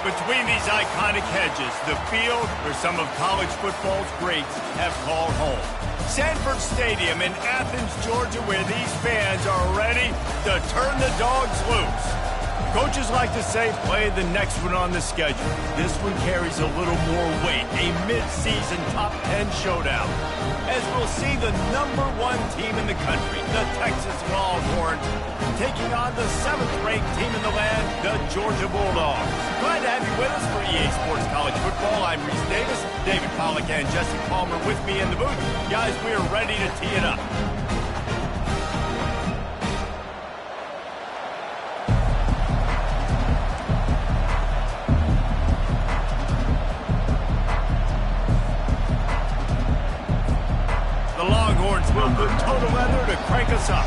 Between these iconic hedges, the field where some of college football's greats have called home. Sanford Stadium in Athens, Georgia, where these fans are ready to turn the dogs loose. Coaches like to say, play the next one on the schedule. This one carries a little more weight, a mid-season top 10 showdown. As we'll see the #1 team in the country, the Texas Longhorns, taking on the 7th-ranked team in the land, the Georgia Bulldogs. Glad to have you with us for EA Sports College Football. I'm Reese Davis, David Pollack and Jesse Palmer with me in the booth. Guys, we are ready to tee it up. The Longhorns will put total leather to crank us up.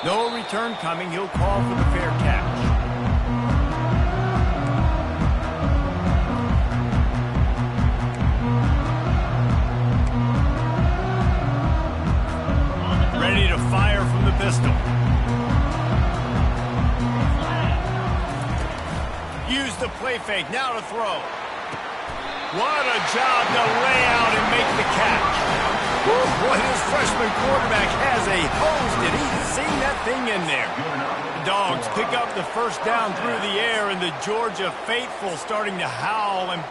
No return coming. He'll call for the fair catch. Ready to fire from the pistol. Use the play fake, now to throw. What a job to lay out and make the catch. Woo, boy, this freshman quarterback has a hose. Did he sing that thing in there? The Dogs pick up the first down through the air, and the Georgia faithful starting to howl and...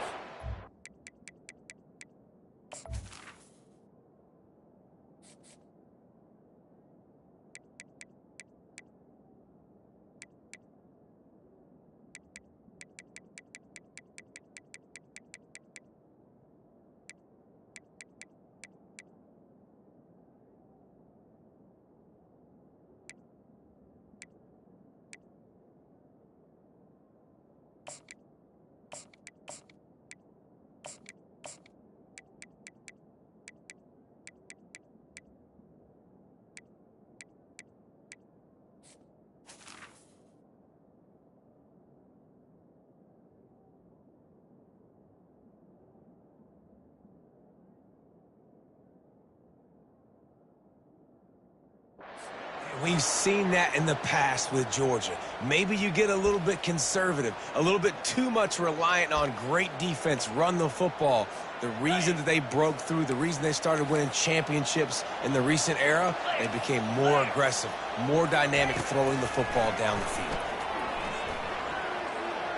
We've seen that in the past with Georgia. Maybe you get a little bit conservative, a little bit too much reliant on great defense, run the football. The reason that they broke through, the reason they started winning championships in the recent era, they became more aggressive, more dynamic throwing the football down the field.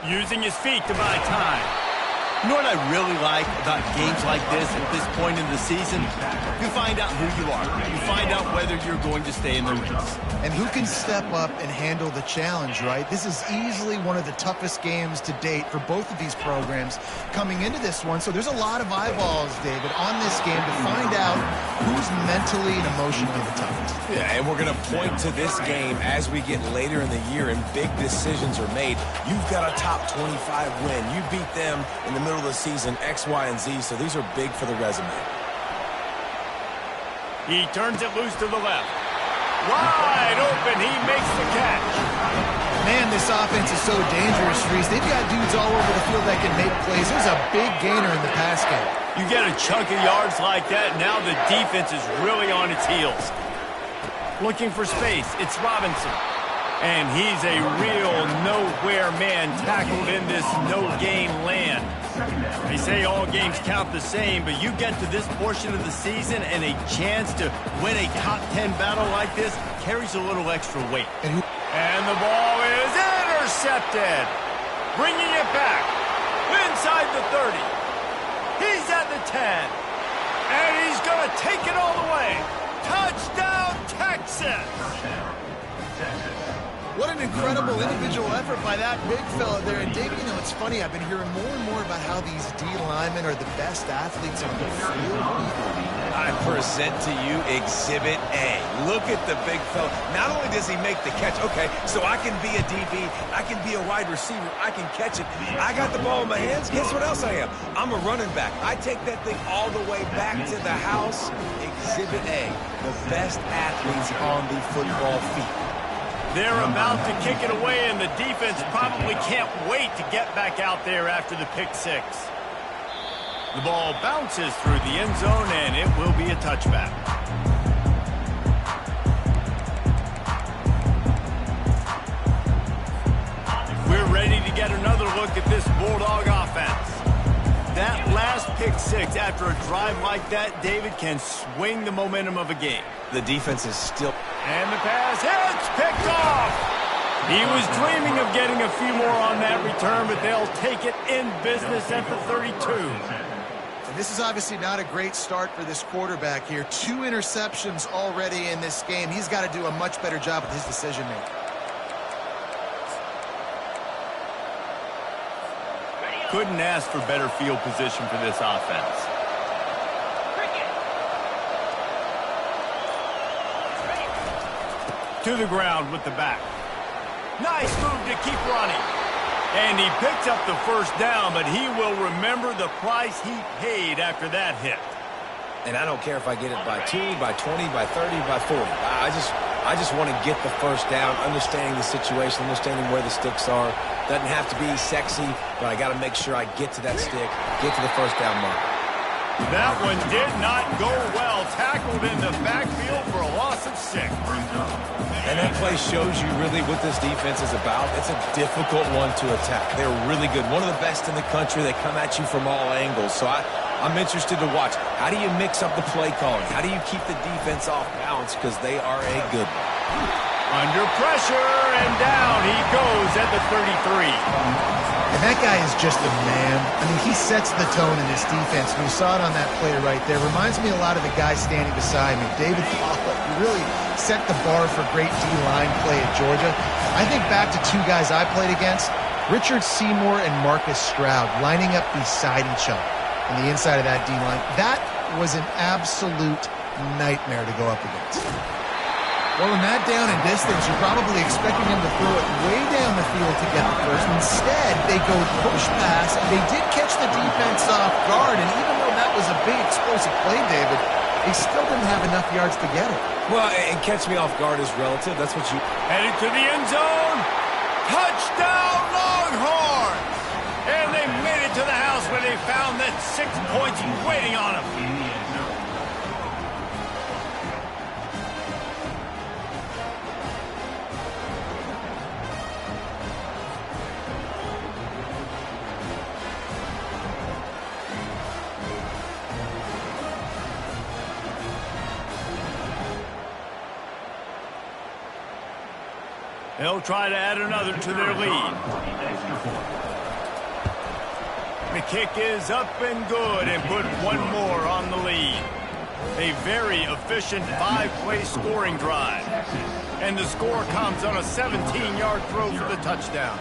Using his feet to buy time. You know what I really like about games like this at this point in the season? You find out who you are. You find out whether you're going to stay in the race. And who can step up and handle the challenge, right? This is easily one of the toughest games to date for both of these programs coming into this one. So there's a lot of eyeballs, David, on this game to find out who's mentally and emotionally the toughest. Yeah, and we're going to point to this game as we get later in the year and big decisions are made. You've got a top 25 win. You beat them in the middle of the season, X, Y, and Z, so these are big for the resume. He turns it loose to the left. Wide open, he makes the catch. Man, this offense is so dangerous, Reese. They've got dudes all over the field that can make plays. There's a big gainer in the pass game. You get a chunk of yards like that, now the defense is really on its heels. Looking for space, it's Robinson. And he's a real nowhere man tackled in this no-game land. They say all games count the same, but you get to this portion of the season and a chance to win a top 10 battle like this carries a little extra weight. And the ball is intercepted. Bringing it back inside the 30. He's at the 10. And he's going to take it all the way. Touchdown, Texas! What an incredible individual effort by that big fella there. And Dave, you know, it's funny, I've been hearing more and more about how these D linemen are the best athletes on the field. I present to you Exhibit A. Look at the big fella. Not only does he make the catch, okay, so I can be a DB, I can be a wide receiver, I can catch it. I got the ball in my hands. Guess what else I am? I'm a running back. I take that thing all the way back to the house. Exhibit A, the best athletes on the football field. They're about to kick it away, and the defense probably can't wait to get back out there after the pick six. The ball bounces through the end zone, and it will be a touchback. get another look at this Bulldog offense. That last pick six after a drive like that, David, can swing the momentum of a game. The defense is still... And the pass hits, picked off. He was dreaming of getting a few more on that return, but they'll take it in business at the 32. And this is obviously not a great start for this quarterback here. 2 interceptions already in this game. He's got to do a much better job with his decision-making. Couldn't ask for better field position for this offense. To the ground with the back. Nice move to keep running. And he picks up the first down, but he will remember the price he paid after that hit. And I don't care if I get it by 2, by 20, by 30, by 40. I just want to get the first down, understanding the situation, understanding where the sticks are. Doesn't have to be sexy, but I got to make sure I get to that stick, get to the first down mark. That one did not go well. Tackled in the backfield for a loss of 6. And that play shows you really what this defense is about. It's a difficult one to attack. They're really good. One of the best in the country. They come at you from all angles. So I'm interested to watch. How do you mix up the play calling? How do you keep the defense off balance? Because they are a good one. Under pressure, and down he goes at the 33. And that guy is just a man. I mean, he sets the tone in this defense. We saw it on that play right there. Reminds me a lot of the guy standing beside me, David Pollock. He really set the bar for great D-line play at Georgia. I think back to 2 guys I played against, Richard Seymour and Marcus Stroud, lining up beside each other on the inside of that D-line. That was an absolute nightmare to go up against. Well, in that down and distance, you're probably expecting him to throw it way down the field to get the first. Instead, they go push pass. They did catch the defense off guard, and even though that was a big explosive play, David, they still didn't have enough yards to get it. Well, and catch me off guard is relative. That's what you... Headed to the end zone. Touchdown, Longhorns! And they made it to the house where they found that 6 points waiting on them. They'll try to add another to their lead. The kick is up and good and put one more on the lead. A very efficient 5-play scoring drive. And the score comes on a 17-yard throw for the touchdown.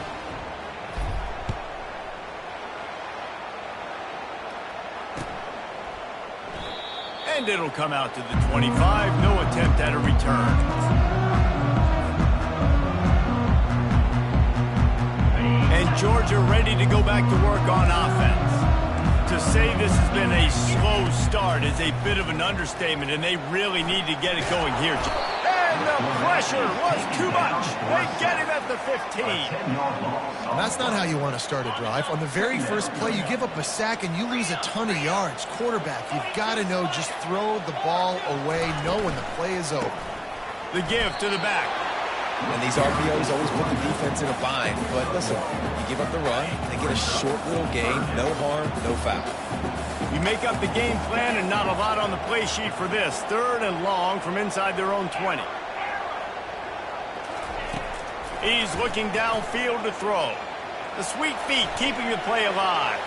And it'll come out to the 25. No attempt at a return. And Georgia ready to go back to work on offense. To say this has been a slow start is a bit of an understatement, and they really need to get it going here. And the pressure was too much. They get him at the 15. And that's not how you want to start a drive. On the very first play, you give up a sack and you lose a ton of yards. Quarterback, you've got to know, just throw the ball away, know when the play is over. The give to the back. And these RPOs always put the defense in a bind. But listen, you give up the run, they get a short little gain, no harm, no foul. You make up the game plan and not a lot on the play sheet for this. 3rd and long from inside their own 20. He's looking downfield to throw. The sweet feet keeping the play alive.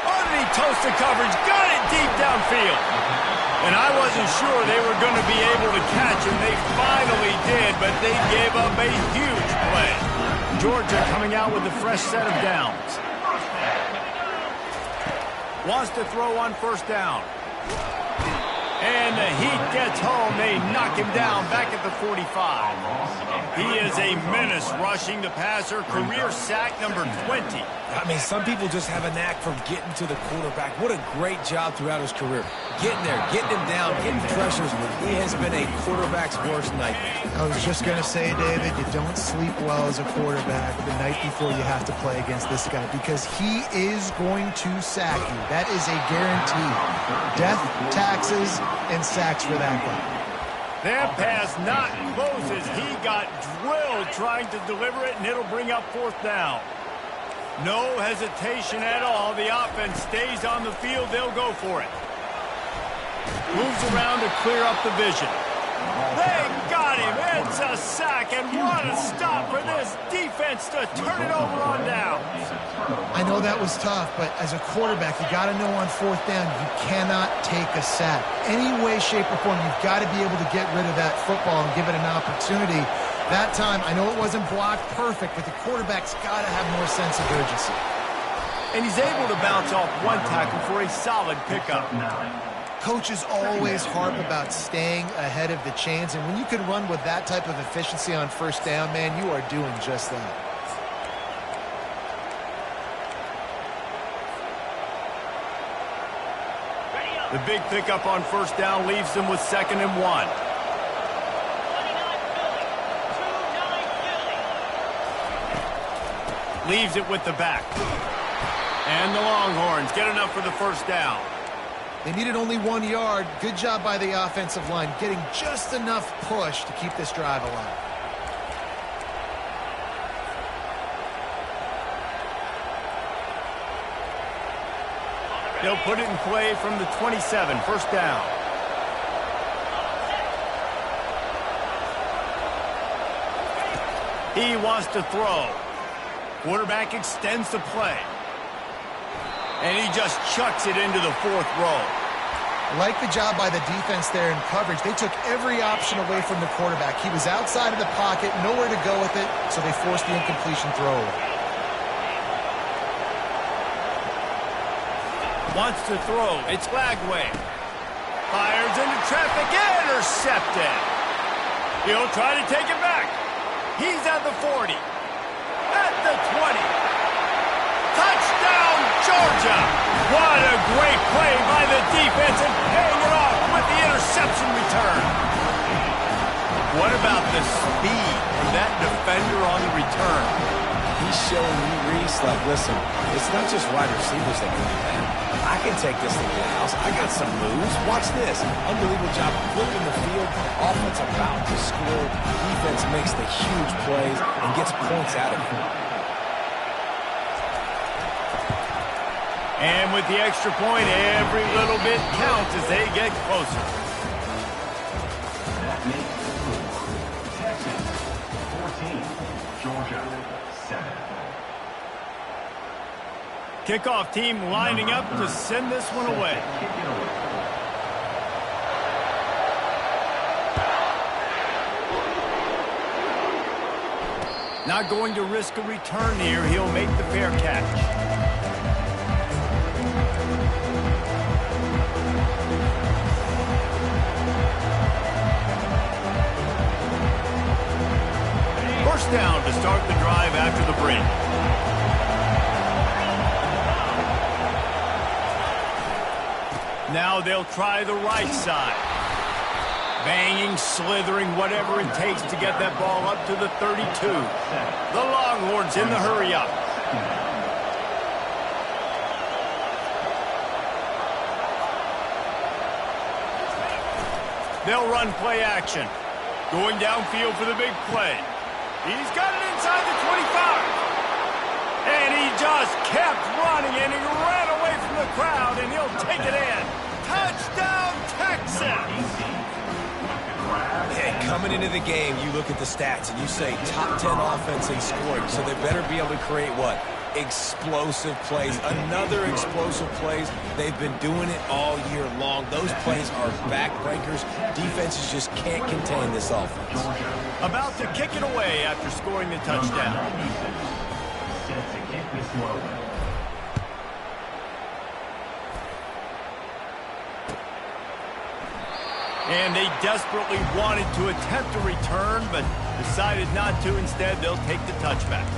Underneath toasted coverage, got it deep downfield. And I wasn't sure they were going to be able to catch him. They finally did, but they gave up a huge play. Georgia coming out with a fresh set of downs. Wants to throw on first down. And the heat gets home. They knock him down back at the 45. He is a menace rushing the passer. Career sack number 20. I mean, some people just have a knack for getting to the quarterback. What a great job throughout his career. Getting there, getting him down, getting pressures. He has been a quarterback's worst nightmare. I was just going to say, David, you don't sleep well as a quarterback the night before you have to play against this guy because he is going to sack you. That is a guarantee. Death, taxes, and sacks for that guy. That pass not close as he got drilled trying to deliver it, and it'll bring up 4th down. No hesitation at all. The offense stays on the field. They'll go for it. Moves around to clear up the vision. They got him. It's a sack, and what a stop for this defense to turn it over on down. I know that was tough, but as a quarterback, you got to know on fourth down, you cannot take a sack. Any way, shape, or form, you've got to be able to get rid of that football and give it an opportunity. That time, I know it wasn't blocked perfect, but the quarterback's got to have more sense of urgency. And he's able to bounce off one tackle for a solid pickup. Coaches always harp about staying ahead of the chains, and when you can run with that type of efficiency on first down, man, you are doing just that. The big pickup on first down leaves them with 2nd and 1. Leaves it with the back. And the Longhorns get enough for the first down. They needed only 1 yard. Good job by the offensive line, getting just enough push to keep this drive alive. They'll put it in play from the 27, first down. He wants to throw. Quarterback extends the play. And he just chucks it into the 4th row. I like the job by the defense there in coverage. They took every option away from the quarterback. He was outside of the pocket, nowhere to go with it, so they forced the incompletion throw away. Wants to throw. It's Lagway. Fires into traffic. Intercepted. He'll try to take it back. He's at the 40. At the 20. Touchdown, Georgia! What a great play by the defense and paying it off with the interception return. What about the speed of that defender on the return? He's showing you, Reese, like, listen, it's not just wide receivers that can do that. I can take this thing to the house. I got some moves. Watch this. Unbelievable job flipping the field. Offense about to score. Defense makes the huge plays and gets points out of it. And with the extra point, every little bit counts as they get closer. That makes the score Texans 14, Georgia 7. Kickoff team lining up to send this one away. Not going to risk a return here. He'll make the fair catch. First down to start the drive after the break. Now they'll try the right side. Banging, slithering, whatever it takes to get that ball up to the 32. The Longhorns in the hurry up. They'll run play action. Going downfield for the big play. He's got it inside the 25. And he just kept running, and he ran away from the crowd, and he'll take it in. Touchdown, Texans! Hey, coming into the game, you look at the stats, and you say top 10 offense in scoring, so they better be able to create what? Explosive plays. Another explosive plays. They've been doing it all year long. Those plays are backbreakers. Defenses just can't contain this offense. About to kick it away after scoring the touchdown. Set to kick this one away. And they desperately wanted to attempt a return, but decided not to. Instead, they'll take the touchback.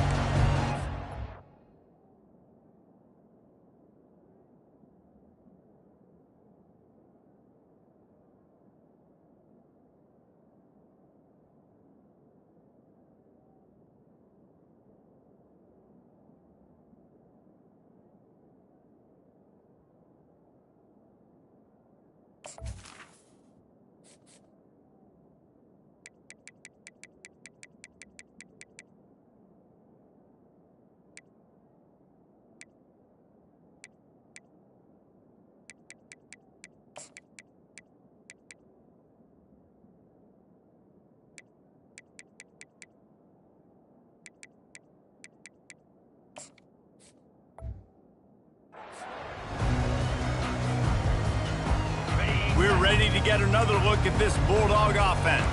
to get another look at this Bulldog offense.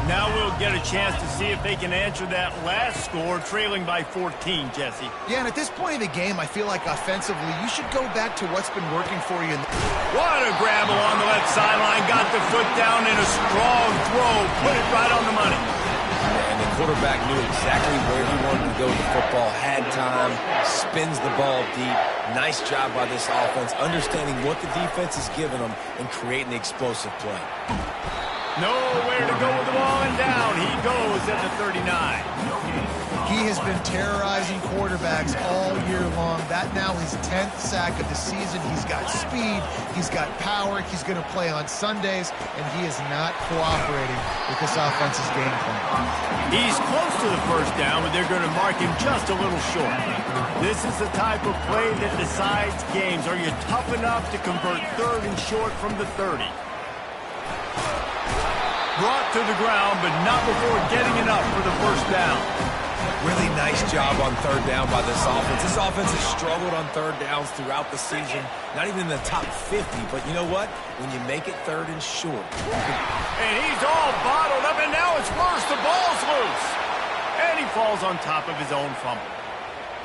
Now we'll get a chance to see if they can answer that last score, trailing by 14, Jesse. Yeah, and at this point of the game, I feel like offensively, you should go back to what's been working for you. What a grab along the left sideline. Got the foot down in a strong throw. Put it right on the money. And the quarterback knew exactly where he wanted to go with the football, had time, spins the ball deep. Nice job by this offense, understanding what the defense is giving them and creating the explosive play. Nowhere to go with the ball, and down he goes at the 39. He has been terrorizing quarterbacks all year long. That now his 10th sack of the season. He's got speed. He's got power. He's going to play on Sundays, and he is not cooperating with this offense's game plan. He's close to the first down, but they're going to mark him just a little short. This is the type of play that decides games. Are you tough enough to convert third and short from the 30? Brought to the ground, but not before getting enough for the first down. Really nice job on third down by this offense. This offense has struggled on third downs throughout the season. Not even in the top 50, but you know what? When you make it third and short. And he's all bottled up, and now it's worse. The ball's loose. And he falls on top of his own fumble.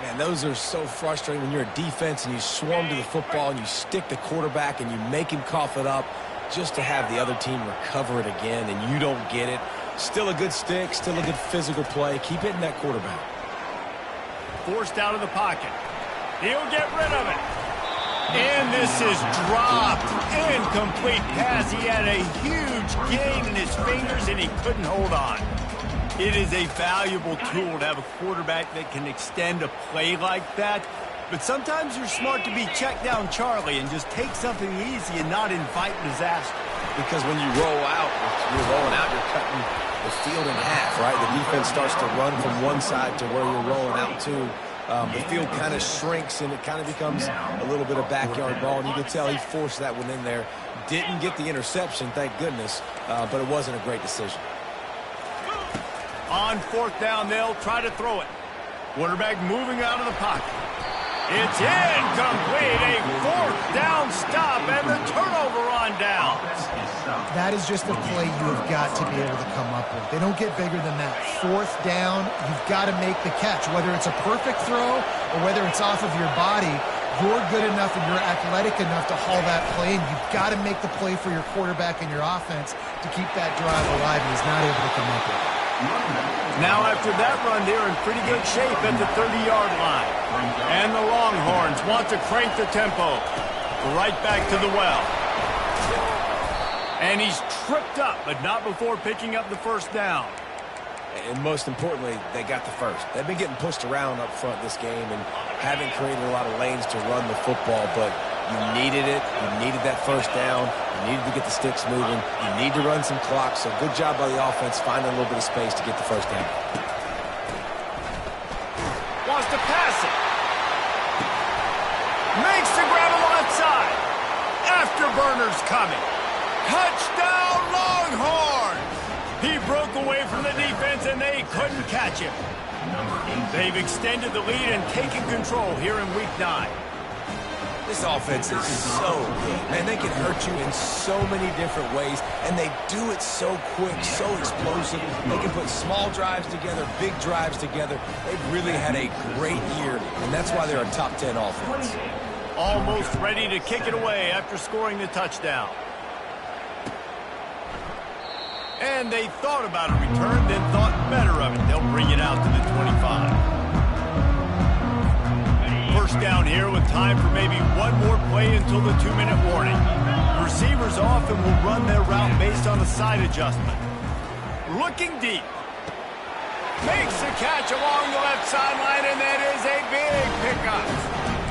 Man, those are so frustrating when you're a defense and you swarm to the football and you stick the quarterback and you make him cough it up, just to have the other team recover it again and you don't get it. Still a good stick, still a good physical play. Keep hitting that quarterback. Forced out of the pocket. He'll get rid of it. And this is dropped. Incomplete pass. He had a huge gain in his fingers and he couldn't hold on. It is a valuable tool to have a quarterback that can extend a play like that. But sometimes you're smart to be check down Charlie and just take something easy and not invite disaster. Because when you roll out, you're rolling out, you're cutting the field in half, right? The defense starts to run from one side to where you're rolling out to. The field kind of shrinks and it kind of becomes a little bit of backyard ball. And you can tell he forced that one in there. Didn't get the interception, thank goodness, but it wasn't a great decision. On fourth down, they'll try to throw it. Quarterback moving out of the pocket. It's incomplete. A fourth down stop and the turnover on downs. That is just a play you have got to be able to come up with. They don't get bigger than that. Fourth down, you've got to make the catch. Whether it's a perfect throw or whether it's off of your body, you're good enough and you're athletic enough to haul that play, and you've got to make the play for your quarterback and your offense to keep that drive alive, and he's not able to come up with it. Now after that run, they're in pretty good shape at the 30-yard line. And the Longhorns want to crank the tempo. Right back to the well. And he's tripped up, but not before picking up the first down. And most importantly, they got the first. They've been getting pushed around up front this game and haven't created a lot of lanes to run the football, but you needed it. You needed that first down. You needed to get the sticks moving. You need to run some clock, so good job by the offense finding a little bit of space to get the first down. Wants to pass it. Makes the grab alongside. Afterburner's coming. Touchdown, Longhorn! He broke away from the defense, and they couldn't catch him. They've extended the lead and taken control here in Week 9. This offense is so good. Man, they can hurt you in so many different ways, and they do it so quick, so explosive. They can put small drives together, big drives together. They've really had a great year, and that's why they're a top 10 offense. Almost ready to kick it away after scoring the touchdown. And they thought about a return, then thought better of it. They'll bring it out to the 25. First down here with time for maybe one more play until the 2-minute warning. Receivers often will run their route based on a side adjustment. Looking deep. Makes the catch along the left sideline, and that is a big pickup.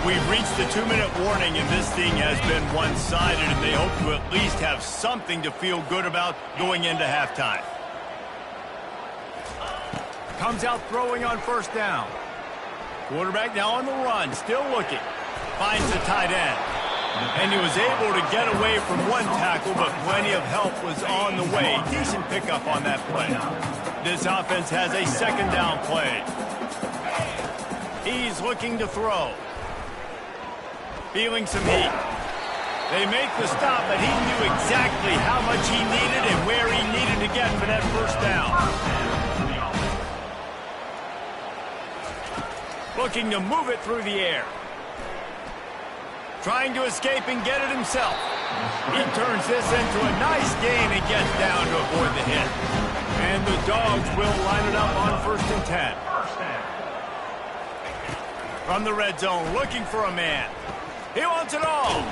We've reached the 2-minute warning, and this thing has been one-sided, and they hope to at least have something to feel good about going into halftime. Comes out throwing on first down. Quarterback now on the run, still looking. Finds the tight end. And he was able to get away from one tackle, but plenty of help was on the way. Decent pickup on that play. This offense has a second down play. He's looking to throw. Feeling some heat. They make the stop, but he knew exactly how much he needed and where he needed to get for that first down. Looking to move it through the air. Trying to escape and get it himself. He turns this into a nice gain and gets down to avoid the hit. And the Dogs will line it up on 1st and 10. From the red zone, looking for a man. He wants it all.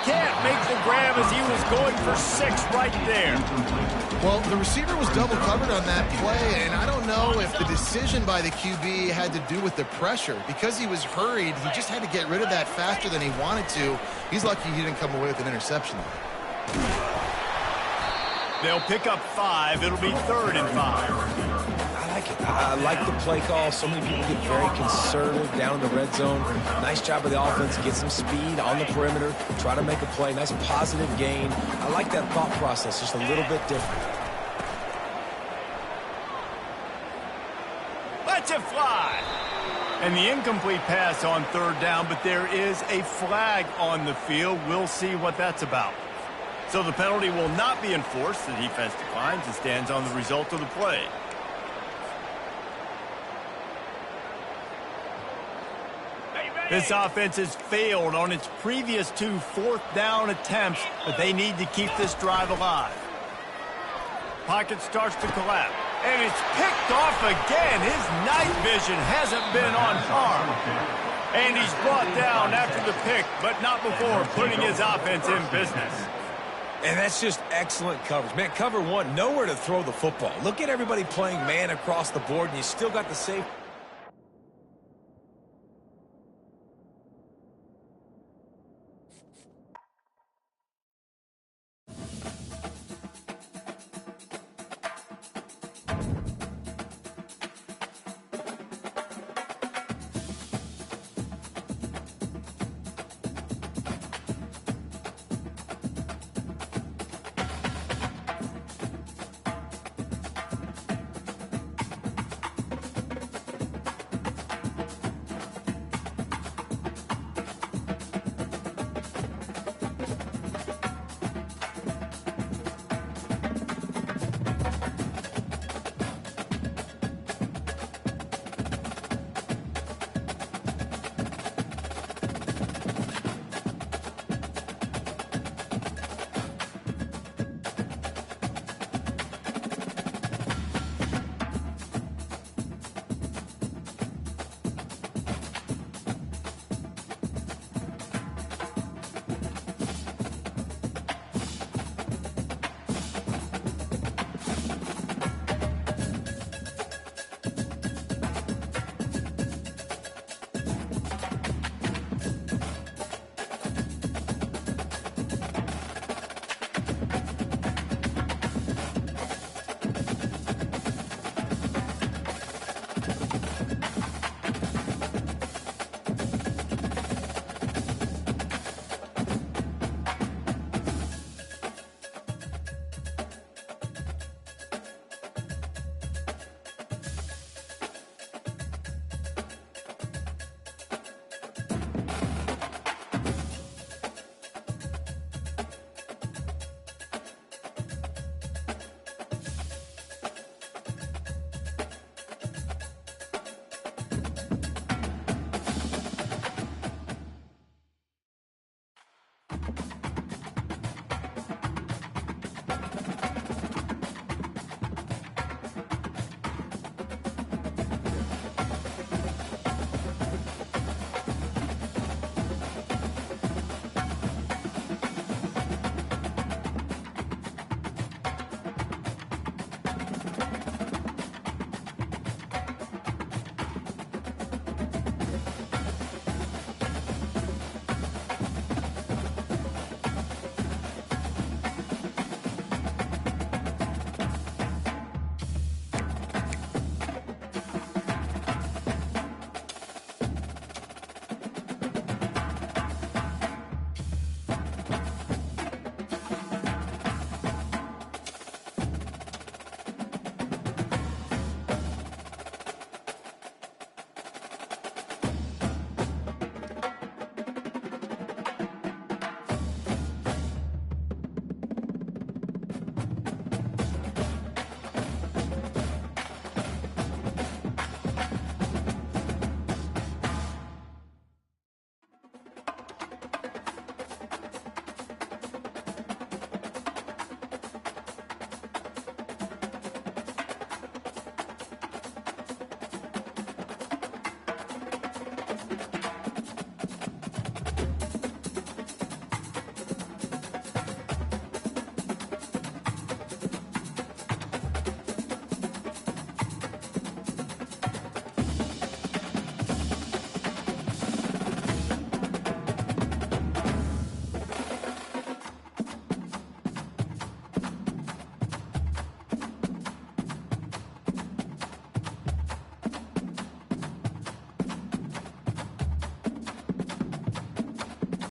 Can't make the grab as he was going for 6 right there. Well, the receiver was double covered on that play, and I don't know if the decision by the QB had to do with the pressure. Because he was hurried, he just had to get rid of that faster than he wanted to. He's lucky he didn't come away with an interception. They'll pick up 5. It'll be 3rd and 5. I like it. I like the play call. So many people get very conservative down in the red zone. Nice job of the offense. Get some speed on the perimeter. Try to make a play. Nice positive gain. I like that thought process. Just a little bit different. Let's it fly. And the incomplete pass on 3rd down, but there is a flag on the field. We'll see what that's about. So the penalty will not be enforced. The defense declines and stands on the result of the play. This offense has failed on its previous 2 4th down attempts, but they need to keep this drive alive. Pocket starts to collapse, and it's picked off again. His night vision hasn't been on par. And he's brought down after the pick, but not before putting his offense in business. And that's just excellent coverage. Man, cover 1, nowhere to throw the football. Look at everybody playing man across the board, and you still got the safe.